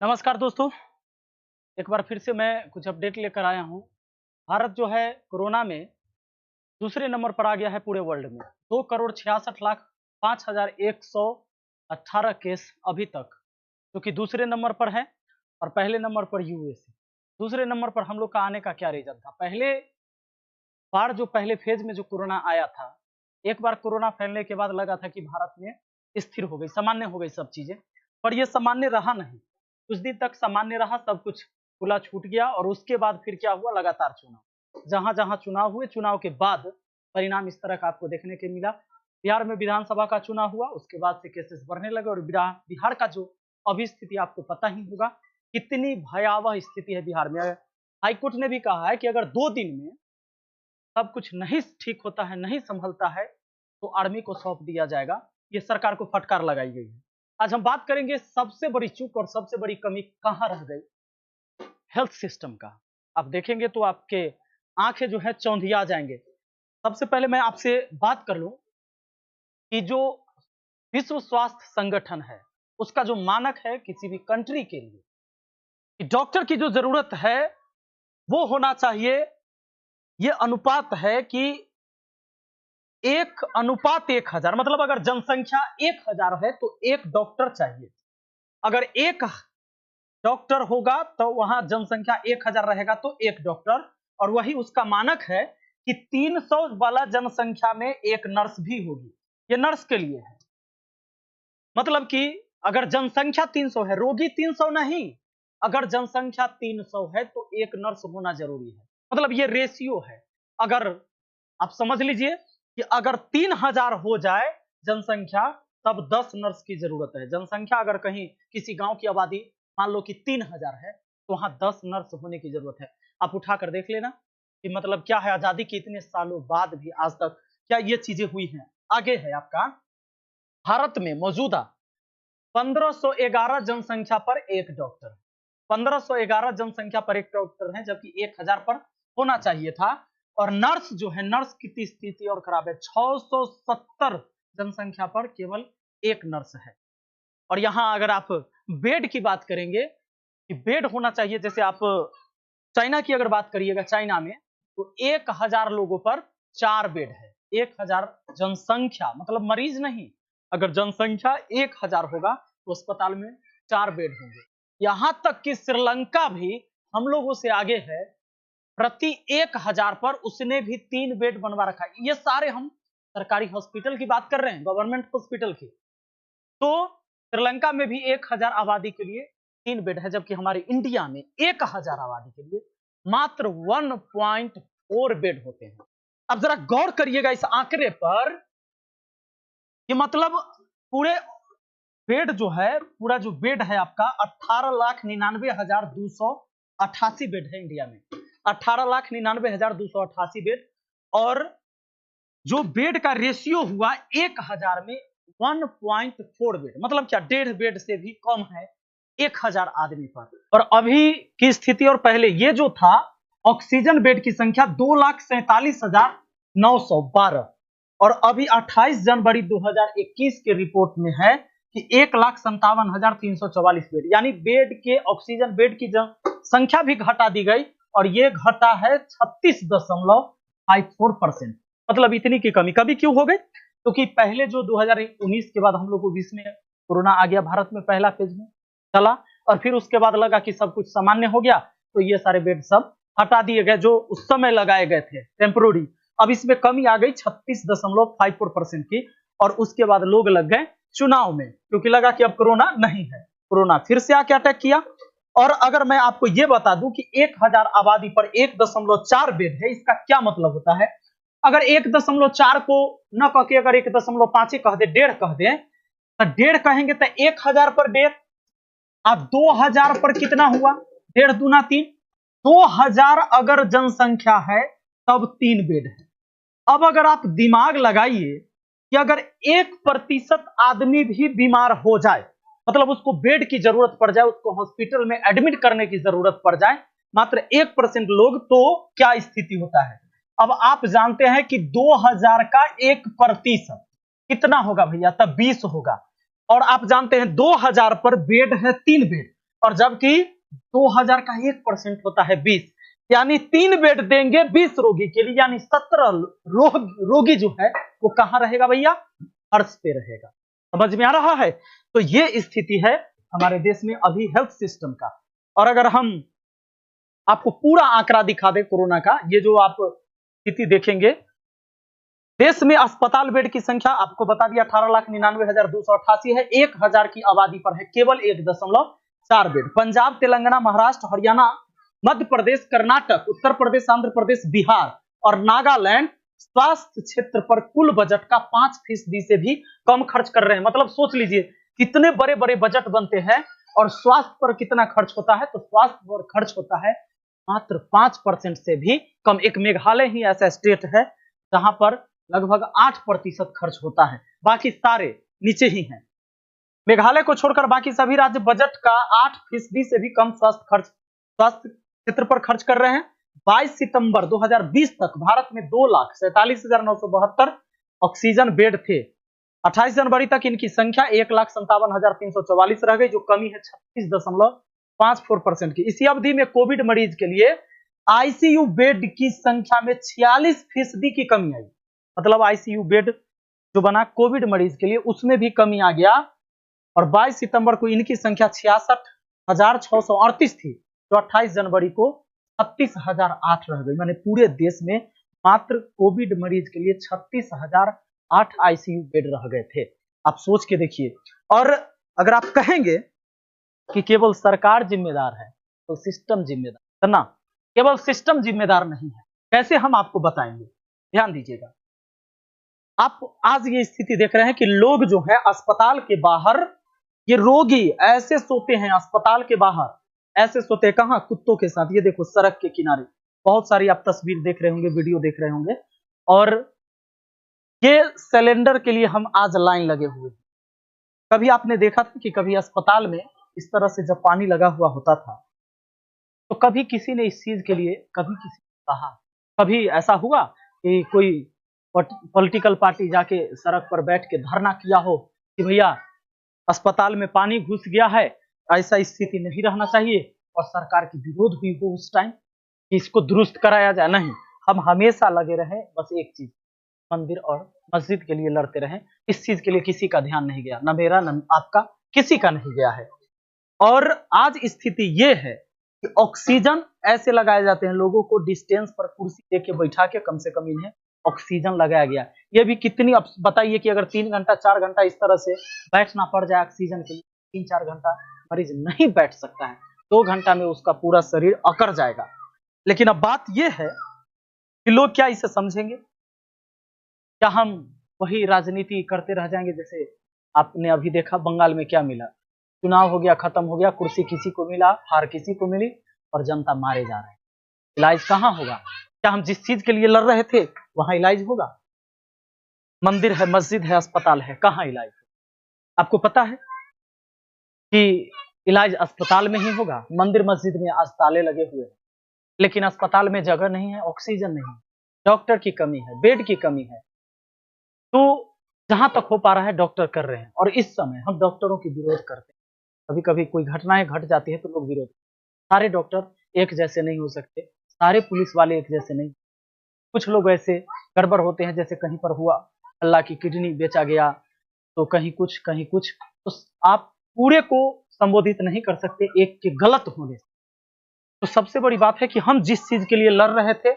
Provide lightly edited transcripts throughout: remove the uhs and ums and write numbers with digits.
नमस्कार दोस्तों, एक बार फिर से मैं कुछ अपडेट लेकर आया हूँ। भारत जो है कोरोना में दूसरे नंबर पर आ गया है पूरे वर्ल्ड में। 2,66,05,118 केस अभी तक, जो कि दूसरे नंबर पर है और पहले नंबर पर यूएस है। दूसरे नंबर पर हम लोग का आने का क्या रीज़न था? पहले बार जो पहले फेज़ में जो कोरोना आया था, एक बार कोरोना फैलने के बाद लगा था कि भारत में स्थिर हो गई, सामान्य हो गई सब चीज़ें, पर ये सामान्य रहा नहीं। कुछ दिन तक सामान्य रहा, सब कुछ खुला छूट गया और उसके बाद फिर क्या हुआ? लगातार चुनाव। जहाँ-जहाँ चुनाव हुए, चुनाव के बाद परिणाम इस तरह का आपको देखने को मिला। बिहार में विधानसभा का चुनाव हुआ, उसके बाद से केसेस बढ़ने लगे और बिहार का जो अभी स्थिति आपको पता ही होगा, कितनी भयावह स्थिति है बिहार में। हाई कोर्ट ने भी कहा है कि अगर 2 दिन में सब कुछ नहीं ठीक होता है, नहीं संभलता है, तो आर्मी को सौंप दिया जाएगा। ये सरकार को फटकार लगाई गई है। आज हम बात करेंगे सबसे बड़ी चूक और सबसे बड़ी कमी कहाँ रह गई? हेल्थ सिस्टम का। आप देखेंगे तो आपके आंखें जो है चौंधिया जाएंगे। सबसे पहले मैं आपसे बात कर लूं कि जो विश्व स्वास्थ्य संगठन है, उसका जो मानक है किसी भी कंट्री के लिए कि डॉक्टर की जो जरूरत है वो होना चाहिए, ये अनुपात है कि 1:1000, मतलब अगर जनसंख्या 1000 है तो 1 डॉक्टर चाहिए। अगर 1 डॉक्टर होगा तो वहां जनसंख्या 1000 रहेगा तो 1 डॉक्टर, और वही उसका मानक है कि 300 वाला जनसंख्या में 1 नर्स भी होगी। ये नर्स के लिए है, मतलब कि अगर जनसंख्या 300 है, रोगी 300 नहीं, अगर जनसंख्या 300 है तो 1 नर्स होना जरूरी है। मतलब ये रेशियो है। अगर आप समझ लीजिए कि अगर 3000 हो जाए जनसंख्या, तब 10 नर्स की जरूरत है। जनसंख्या अगर कहीं किसी गांव की आबादी मान लो कि 3000 है तो वहां 10 नर्स होने की जरूरत है। आप उठा कर देख लेना कि मतलब क्या है, आजादी के इतने सालों बाद भी आज तक क्या ये चीजें हुई हैं। आगे है आपका भारत में मौजूदा 1511 जनसंख्या पर 1 डॉक्टर, 1511 जनसंख्या पर 1 डॉक्टर है, जबकि 1000 पर होना चाहिए था। और नर्स जो है, नर्स की स्थिति और खराब है, 670 जनसंख्या पर केवल 1 नर्स है। और यहां अगर आप बेड की बात करेंगे कि बेड होना चाहिए, जैसे आप चाइना की अगर बात करिएगा, चाइना में तो 1000 लोगों पर 4 बेड है। 1000 जनसंख्या, मतलब मरीज नहीं, अगर जनसंख्या 1000 होगा तो अस्पताल में 4 बेड होंगे। यहां तक कि श्रीलंका भी हम लोगों से आगे है, प्रति 1000 पर उसने भी 3 बेड बनवा रखा है। ये सारे हम सरकारी हॉस्पिटल की बात कर रहे हैं, गवर्नमेंट हॉस्पिटल की। तो श्रीलंका में भी 1000 आबादी के लिए 3 बेड है, जबकि हमारे इंडिया में 1000 आबादी के लिए मात्र 1.4 बेड होते हैं। अब जरा गौर करिएगा इस आंकड़े पर कि मतलब पूरे बेड जो है, पूरा जो बेड है आपका 18,99,288 बेड है इंडिया में। 18,99,288 बेड, और जो बेड का रेशियो हुआ 1000 में 1.4 बेड, मतलब क्या 1.5 बेड से भी कम है 1000 आदमी पर। और अभी की स्थिति और पहले ये जो था, ऑक्सीजन बेड की संख्या 2,47,912, और अभी 28 जनवरी 2021 के रिपोर्ट में है कि 1,57,344 बेड, यानी बेड के ऑक्सीजन बेड की संख्या भी घटा दी गई, और ये घटा है 36.54%। मतलब इतनी की कमी कभी क्यों हो गई? क्योंकि पहले जो 2019 के बाद हम लोग को 20 में कोरोना आ गया भारत में, पहला फेज में चला, और फिर उसके बाद लगा कि सब कुछ सामान्य हो गया, तो ये सारे बेड सब हटा दिए गए जो उस समय लगाए गए थे टेम्पोररी। अब इसमें कमी आ गई 36.54% की, और उसके बाद लोग लग गए चुनाव में, क्योंकि लगा कि अब कोरोना नहीं है। कोरोना फिर से आके अटैक किया। और अगर मैं आपको ये बता दूं कि 1000 आबादी पर 1.4 बेड है, इसका क्या मतलब होता है? अगर 1.4 को न कह के अगर 1.5 कह दे, 1.5 कह दे, तो 1.5 कहेंगे तो 1000 पर 1.5, अब 2000 पर कितना हुआ? 1.5 दूना 3, 2000 अगर जनसंख्या है तब 3 बेड है। अब अगर आप दिमाग लगाइए कि अगर 1% आदमी भी बीमार हो जाए, मतलब उसको बेड की जरूरत पड़ जाए, उसको हॉस्पिटल में एडमिट करने की जरूरत पड़ जाए, मात्र 1% लोग, तो क्या स्थिति होता है? अब आप जानते हैं कि 2000 का 1% कितना होगा भैया? तब 20 होगा। और आप जानते हैं 2000 पर बेड है 3 बेड, और जबकि 2000 का 1% होता है 20, यानी 3 बेड देंगे 20 रोगी के लिए, यानी 17 रोगी जो है वो कहां रहेगा भैया? फर्श पे रहेगा। समझ में आ रहा है? तो ये स्थिति है हमारे देश में अभी हेल्थ सिस्टम का। और अगर हम आपको पूरा आंकड़ा दिखा दे कोरोना का, ये जो आप स्थिति देखेंगे, देश में अस्पताल बेड की संख्या आपको बता दिया 18,99,288 है। 1000 की आबादी पर है केवल 1.4 बेड। पंजाब, तेलंगाना, महाराष्ट्र, हरियाणा, मध्य प्रदेश, कर्नाटक, उत्तर प्रदेश, आंध्र प्रदेश, बिहार और नागालैंड स्वास्थ्य क्षेत्र पर कुल बजट का 5% से भी कम खर्च कर रहे हैं। मतलब सोच लीजिए कितने बड़े बड़े बजट बनते हैं और स्वास्थ्य पर कितना खर्च होता है, तो स्वास्थ्य पर खर्च होता है मात्र 5% से भी कम। एक मेघालय ही ऐसा स्टेट है जहां पर लगभग 8% खर्च होता है, बाकी सारे नीचे ही हैं। मेघालय को छोड़कर बाकी सभी राज्य बजट का 8% से भी कम स्वास्थ्य क्षेत्र पर खर्च कर रहे हैं। 22 सितंबर 2020 तक भारत में 2,47,972 ऑक्सीजन बेड थे। 28 जनवरी तक इनकी संख्या 1,57,344 रह गई, जो कमी है 36.54% की। इसी अवधि में कोविड मरीज के लिए आईसीयू बेड की संख्या में 46% की कमी आई। मतलब आईसीयू बेड जो बना कोविड मरीज के लिए, उसमें भी कमी आ गया। और 22 सितंबर को इनकी संख्या 66,638 थी, जो 28 जनवरी को 36,008 रह गई। माने पूरे देश में मात्र कोविड मरीज के लिए 36,008 आईसीयू बेड रह गए थे। आप सोच के देखिए। और अगर आप कहेंगे कि केवल सरकार जिम्मेदार है, तो सिस्टम जिम्मेदार है ना? केवल सिस्टम जिम्मेदार नहीं है। कैसे, हम आपको बताएंगे, ध्यान दीजिएगा। आप आज ये स्थिति देख रहे हैं कि लोग जो है अस्पताल के बाहर, ये रोगी ऐसे सोते हैं अस्पताल के बाहर, ऐसे सोते हैं कहां? कुत्तों के साथ। ये देखो सड़क के किनारे बहुत सारी आप तस्वीर देख रहे होंगे, वीडियो देख रहे होंगे। और ये सिलेंडर के लिए हम आज लाइन लगे हुए हैं। कभी आपने देखा था कि कभी अस्पताल में इस तरह से जब पानी लगा हुआ होता था, तो कभी किसी ने इस चीज के लिए कभी किसी ने कहा? कभी ऐसा हुआ कि कोई पॉलिटिकल पार्टी जाके सड़क पर बैठ के धरना किया हो कि भैया अस्पताल में पानी घुस गया है, ऐसा स्थिति नहीं रहना चाहिए, और सरकार की विरोध हुई हो उस टाइम कि इसको दुरुस्त कराया जाए? नहीं, हम हमेशा लगे रहे बस एक चीज, मंदिर और मस्जिद के लिए लड़ते रहे। इस चीज के लिए किसी का ध्यान नहीं गया, न मेरा न आपका, किसी का नहीं गया है। और आज स्थिति ये है कि ऑक्सीजन ऐसे लगाए जाते हैं, लोगों को डिस्टेंस पर कुर्सी देके बैठा के कम से कम इन्हें ऑक्सीजन लगाया गया। ये भी कितनी, अब बताइए कि अगर 3 घंटा 4 घंटा इस तरह से बैठना पड़ जाए ऑक्सीजन के लिए, 3-4 घंटा मरीज नहीं बैठ सकता है, 2 घंटा में उसका पूरा शरीर अकड़ जाएगा। लेकिन अब बात यह है कि लोग क्या इसे समझेंगे? क्या हम वही राजनीति करते रह जाएंगे? जैसे आपने अभी देखा बंगाल में क्या मिला, चुनाव हो गया, खत्म हो गया, कुर्सी किसी को मिला, हार किसी को मिली, और जनता मारे जा रहे हैं। इलाज कहाँ होगा? क्या हम जिस चीज के लिए लड़ रहे थे वहां इलाज होगा? मंदिर है, मस्जिद है, अस्पताल है, कहाँ इलाज? आपको पता है कि इलाज अस्पताल में ही होगा। मंदिर मस्जिद में आज ताले लगे हुए हैं, लेकिन अस्पताल में जगह नहीं है, ऑक्सीजन नहीं है, डॉक्टर की कमी है, बेड की कमी है। तो जहां तक हो पा रहा है डॉक्टर कर रहे हैं, और इस समय हम डॉक्टरों की विरोध करते हैं। कभी कभी कोई घटनाएं घट जाती है तो लोग विरोध। सारे डॉक्टर एक जैसे नहीं हो सकते, सारे पुलिस वाले एक जैसे नहीं। कुछ लोग ऐसे गड़बड़ होते हैं, जैसे कहीं पर हुआ अल्लाह की किडनी बेचा गया, तो कहीं कुछ कहीं कुछ, तो आप पूरे को संबोधित नहीं कर सकते एक के गलत होने से। तो सबसे बड़ी बात है कि हम जिस चीज के लिए लड़ रहे थे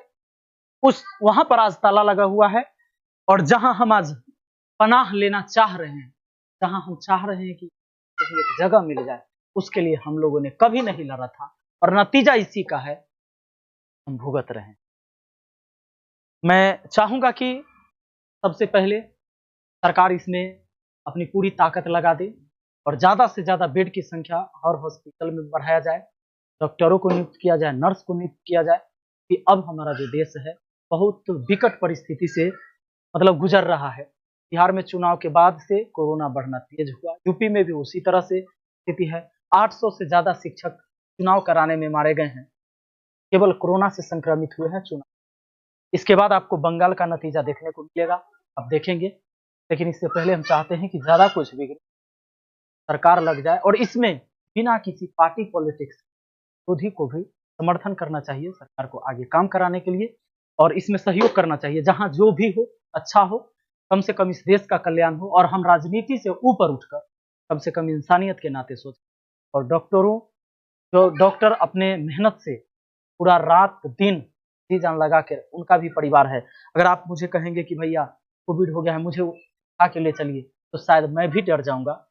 उस वहां पर आज ताला लगा हुआ है, और जहां हम आज पनाह लेना चाह रहे हैं, जहां हम चाह रहे हैं कि कहीं एक जगह मिल जाए, उसके लिए हम लोगों ने कभी नहीं लड़ा था, और नतीजा इसी का है, हम भुगत रहे हैं। मैं चाहूंगा कि सबसे पहले सरकार इसमें अपनी पूरी ताकत लगा दे, और ज्यादा से ज्यादा बेड की संख्या हर हॉस्पिटल में बढ़ाया जाए, डॉक्टरों को नियुक्त किया जाए, नर्स को नियुक्त किया जाए, कि अब हमारा जो देश है बहुत विकट परिस्थिति से मतलब गुजर रहा है। बिहार में चुनाव के बाद से कोरोना बढ़ना तेज हुआ, यूपी में भी उसी तरह से स्थिति है। 800 से ज्यादा शिक्षक चुनाव कराने में मारे गए हैं, केवल कोरोना से संक्रमित हुए हैं चुनाव। इसके बाद आपको बंगाल का नतीजा देखने को मिलेगा, अब देखेंगे। लेकिन इससे पहले हम चाहते हैं कि ज्यादा कुछ बिगड़े, सरकार लग जाए, और इसमें बिना किसी पार्टी पॉलिटिक्स विरोधी को भी समर्थन करना चाहिए सरकार को आगे काम कराने के लिए, और इसमें सहयोग करना चाहिए। जहां जो भी हो अच्छा हो, कम से कम इस देश का कल्याण हो, और हम राजनीति से ऊपर उठकर कम से कम इंसानियत के नाते सोचें। और डॉक्टरों, जो डॉक्टर अपने मेहनत से पूरा रात दिन जी जान लगा के, उनका भी परिवार है। अगर आप मुझे कहेंगे कि भैया कोविड हो गया है, मुझे उठा के ले चलिए, तो शायद मैं भी डर जाऊंगा।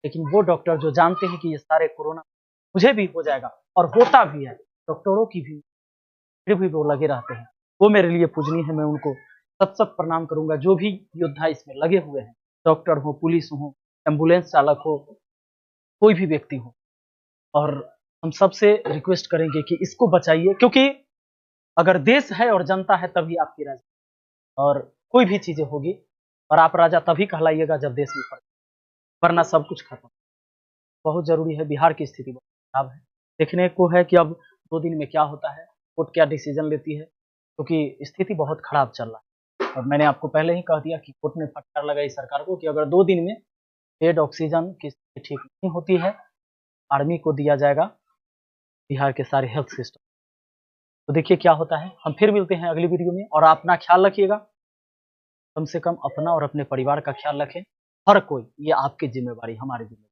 लेकिन वो डॉक्टर जो जानते हैं कि ये सारे कोरोना मुझे भी हो जाएगा, और होता भी है, डॉक्टरों की भी, फिर भी वो लगे रहते हैं, वो मेरे लिए पूजनीय है। मैं उनको सत सत प्रणाम करूंगा, जो भी योद्धा इसमें लगे हुए हैं, डॉक्टर हो, पुलिस हो, एम्बुलेंस चालक हो, कोई भी व्यक्ति हो। और हम सबसे रिक्वेस्ट करेंगे कि इसको बचाइए, क्योंकि अगर देश है और जनता है तभी आपकी राजा, और कोई भी चीजें होगी, और आप राजा तभी कहलाइएगा जब देश में फर्क, वरना सब कुछ खत्म। बहुत जरूरी है, बिहार की स्थिति बहुत खराब है। देखने को है कि अब 2 दिन में क्या होता है, कोर्ट क्या डिसीजन लेती है, क्योंकि स्थिति बहुत खराब चल रहा है। और मैंने आपको पहले ही कह दिया कि कोर्ट ने फटकार लगाई सरकार को कि अगर 2 दिन में बेड ऑक्सीजन की स्थिति ठीक नहीं होती है, आर्मी को दिया जाएगा बिहार के सारे हेल्थ सिस्टम। तो देखिए क्या होता है। हम फिर मिलते हैं अगली वीडियो में, और अपना ख्याल रखिएगा, कम से कम अपना और अपने परिवार का ख्याल रखें। हर कोई, ये आपकी जिम्मेवारी, हमारी जिम्मेवारी।